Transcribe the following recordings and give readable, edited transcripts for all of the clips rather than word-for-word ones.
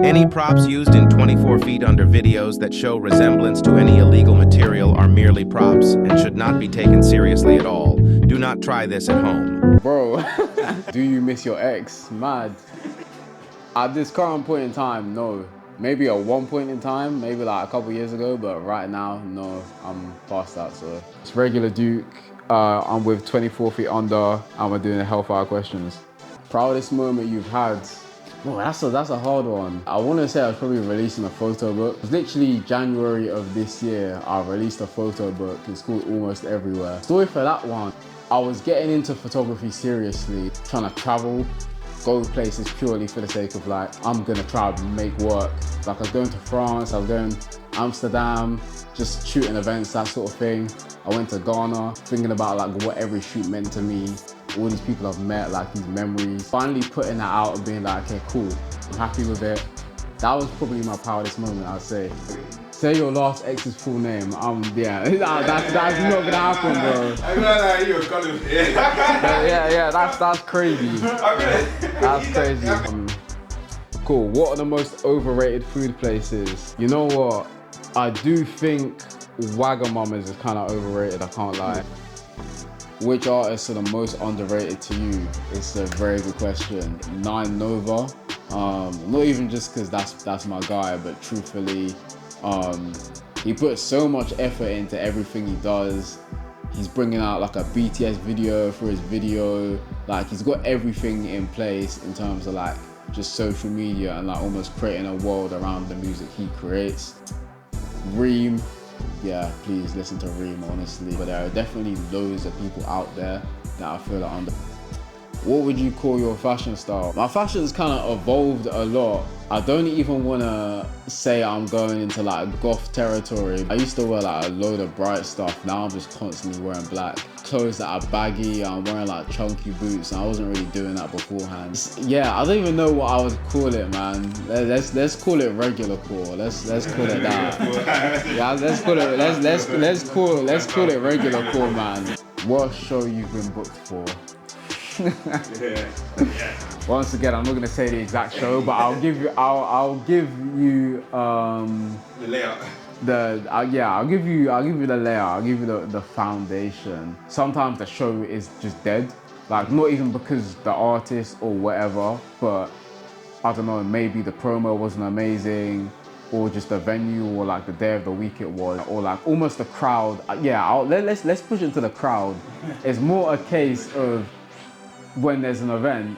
Any props used in 24 Feet Under videos that show resemblance to any illegal material are merely props and should not be taken seriously at all. Do not try this at home. Bro, do you miss your ex? Mad. At this current point in time, no. Maybe at one point in time, maybe like a couple years ago, but right now, no, I'm past that, so. It's RegularDuke, I'm with 24 Feet Under, and we're doing the Hellfire questions. Proudest moment you've had? Oh, that's a hard one. I want to say I was probably releasing a photo book. It was literally January of this year, I released a photo book. It's called Almost Everywhere. Story for that one, I was getting into photography seriously, trying to travel, go places purely for the sake of like, I'm gonna try to make work. Like I was going to France, I was going to Amsterdam, just shooting events, that sort of thing. I went to Ghana, thinking about like what every shoot meant to me, all these people I've met, like these memories. Finally putting that out and being like, okay, cool, I'm happy with it. That was probably my proudest moment, I'd say. Say your last ex's full name. Yeah, that's not gonna happen, bro. I'm gonna lie, you're calling me. Yeah, that's crazy. That's crazy. Cool. What are the most overrated food places? You know what? I do think Wagamama's is kind of overrated. I can't lie. Which artists are the most underrated to you? It's a very good question. Nine Nova. Not even just because that's my guy, but truthfully, he puts so much effort into everything he does. He's bringing out like a BTS video for his video. Like he's got everything in place in terms of like just social media and like almost creating a world around the music he creates. Reem, yeah, please listen to Reem, honestly. But there are definitely loads of people out there that I feel are under. What would you call your fashion style? My fashion's kind of evolved a lot. I don't even want to say I'm going into like goth territory. I used to wear like a load of bright stuff. Now I'm just constantly wearing black. Clothes that are baggy, I'm wearing like chunky boots, and I wasn't really doing that beforehand. Yeah, I don't even know what I would call it, man. Let's call it regular core. Let's call it that. Yeah, let's call it regular core, man. What show you've been booked for? Once again, I'm not gonna say the exact show, but I'll give you the layout. I'll give you the layout. I'll give you the foundation. Sometimes the show is just dead, like not even because the artist or whatever, but I don't know, maybe the promo wasn't amazing, or just the venue, or like the day of the week it was, or like almost the crowd. Let's push it to the crowd. It's more a case of when there's an event,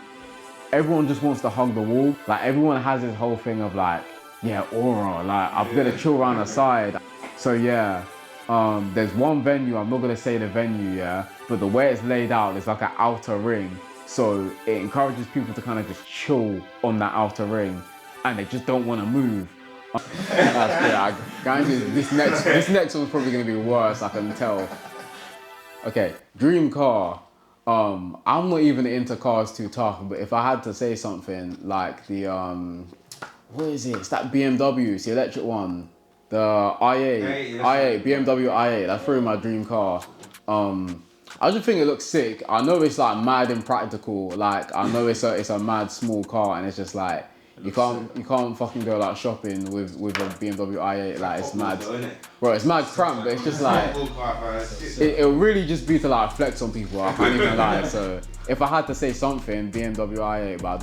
everyone just wants to hug the wall. Like everyone has this whole thing of like, yeah, aura, like I'm gonna chill around the side. So yeah, there's one venue, I'm not gonna say the venue, yeah, but the way it's laid out, it's like an outer ring. So it encourages people to kind of just chill on that outer ring, and they just don't want to move. That's good. This next one's probably gonna be worse, I can tell. Okay, dream car. I'm not even into cars too tough, but if I had to say something like the what is it? It's that BMW, it's the electric one. The i8, BMW i8, that's probably my dream car. I just think it looks sick. I know it's like mad impractical, like I know it's a mad small car, and it's just like you can't fucking go like shopping with a BMW i8, like it's mad. Bro, it's mad cramped, but it's just like it'll really just be to like flex on people, I can't even lie. So if I had to say something, BMW i8, but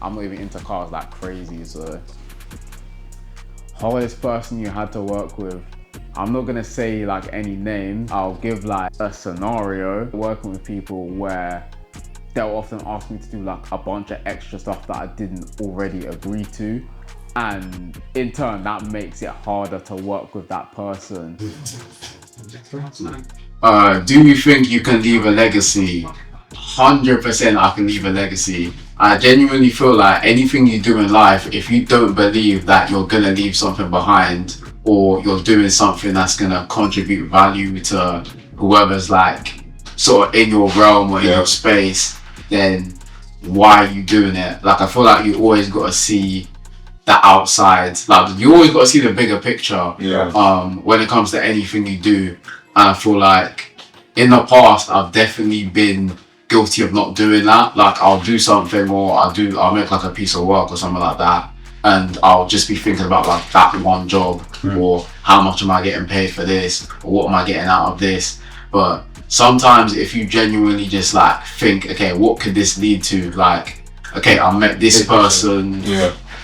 I'm not even into cars like crazy. So hardest person you had to work with? I'm not gonna say like any name. I'll give like a scenario. Working with people where they'll often ask me to do like a bunch of extra stuff that I didn't already agree to. And in turn, that makes it harder to work with that person. Do you think you can leave a legacy? 100% I can leave a legacy. I genuinely feel like anything you do in life, if you don't believe that you're gonna leave something behind, or you're doing something that's gonna contribute value to whoever's like sort of in your realm or in your space, then why are you doing it? Like I feel like you always gotta see the outside, like you always gotta see the bigger picture when it comes to anything you do. And I feel like in the past I've definitely been guilty of not doing that. Like I'll do something, or I'll make like a piece of work or something like that, and I'll just be thinking about like that one job, or how much am I getting paid for this, or what am I getting out of this. But sometimes if you genuinely just like think, okay, what could this lead to? Like, okay, I met this person,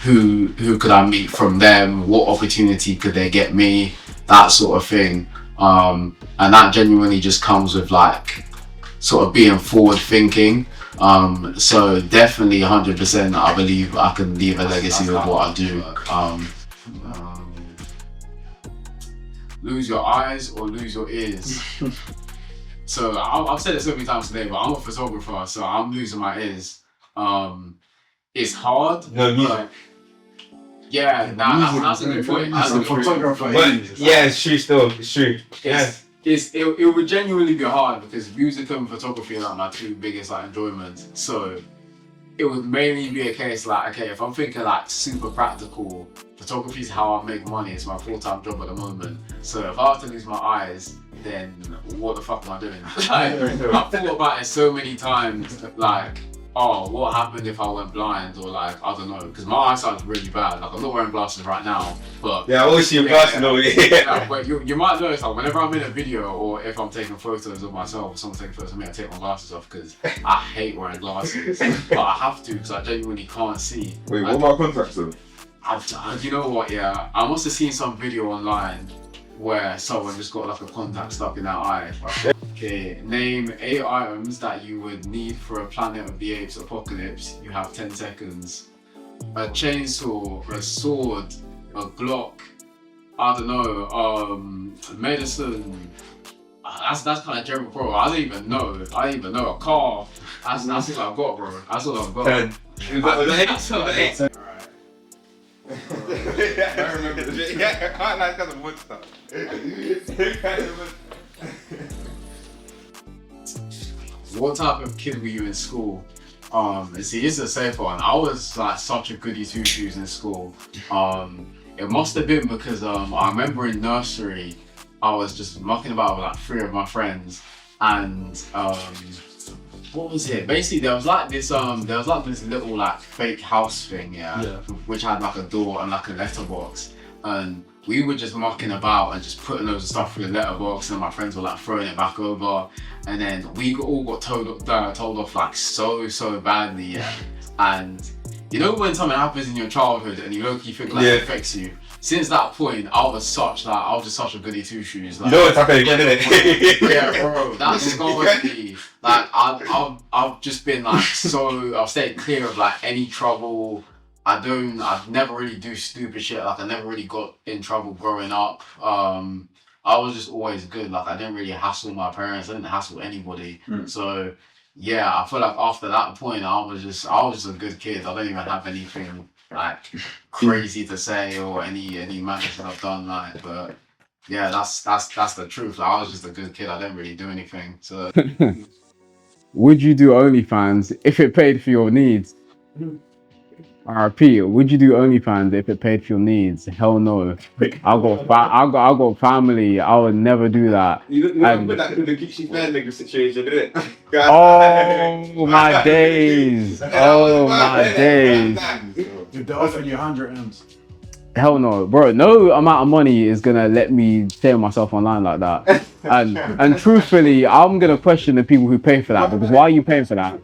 who could I meet from them? What opportunity could they get me? That sort of thing. And that genuinely just comes with like sort of being forward thinking. So definitely 100% I believe I can leave a legacy with what I do. Lose your eyes or lose your ears. So I've said it so many times today, but I'm a photographer, so I'm losing my ears. It's hard. No music. But yeah, that's a good point. That's a photographer. But yeah, it's true still. It's true. Yeah. It would genuinely be hard because music and photography are like my two biggest like enjoyments. So it would mainly be a case like, okay, if I'm thinking like super practical, photography is how I make money. It's my full-time job at the moment. So if I have to lose my eyes, then what the fuck am I doing? Like, I've thought about it so many times, like, oh, what happened if I went blind, or like, I don't know, because my eyesight's really bad. Like, I'm not wearing glasses right now, but Yeah, I always see your glasses though. yeah, but you might notice, like, whenever I'm in a video or if I'm taking photos of myself or someone taking photos of me, I take my glasses off because I hate wearing glasses. But I have to because I genuinely can't see. Wait, what about contacts though? You know what, yeah, I must have seen some video online where someone just got like a contact stuck in their eye. Okay, name 8 items that you would need for a Planet of the Apes apocalypse. You have 10 seconds. A chainsaw, a sword, a Glock, I don't know, medicine. That's kind of general, bro. I don't even know. A car. That's all I've got, bro. That's all I've got. 10. That's all I've got. Yeah, I remember this. Yeah, I can't lie, it's kind of wood stuff. What type of kid were you in school? See, this is a safe one. I was like such a goody two shoes in school. It must have been because I remember in nursery, I was just mucking about with like 3 of my friends, and what was it? Basically, there was like this little like fake house thing, which had like a door and like a letterbox, and we were just mucking about and just putting loads of stuff through the letterbox, and my friends were like throwing it back over, and then we all got told off like so badly, yeah. And you know when something happens in your childhood and you low-key think like it affects you. Since that point, I was just such a goody two shoes. Like, you know what's happening again, innit? Yeah, bro, that's scarred me. Like I've just been like I've stayed clear of like any trouble. I've never really do stupid shit. Like I never really got in trouble growing up. I was just always good. Like I didn't really hassle my parents. I didn't hassle anybody. So yeah, I feel like after that point, I was just a good kid. I don't even have anything like crazy to say or any madness that I've done. Like, but yeah, that's the truth. Like, I was just a good kid. I didn't really do anything. So Would you do OnlyFans if it paid for your needs? I repeat, would you do OnlyFans if it paid for your needs? Hell no. I got family. I would never do that. You don't put that in the Gucci fan nigga situation, did it? Oh my days. Oh my days. Dude, they're offering you 100 M's. Hell no, bro. No amount of money is gonna let me share myself online like that. And truthfully, I'm gonna question the people who pay for that, because why are you paying for that?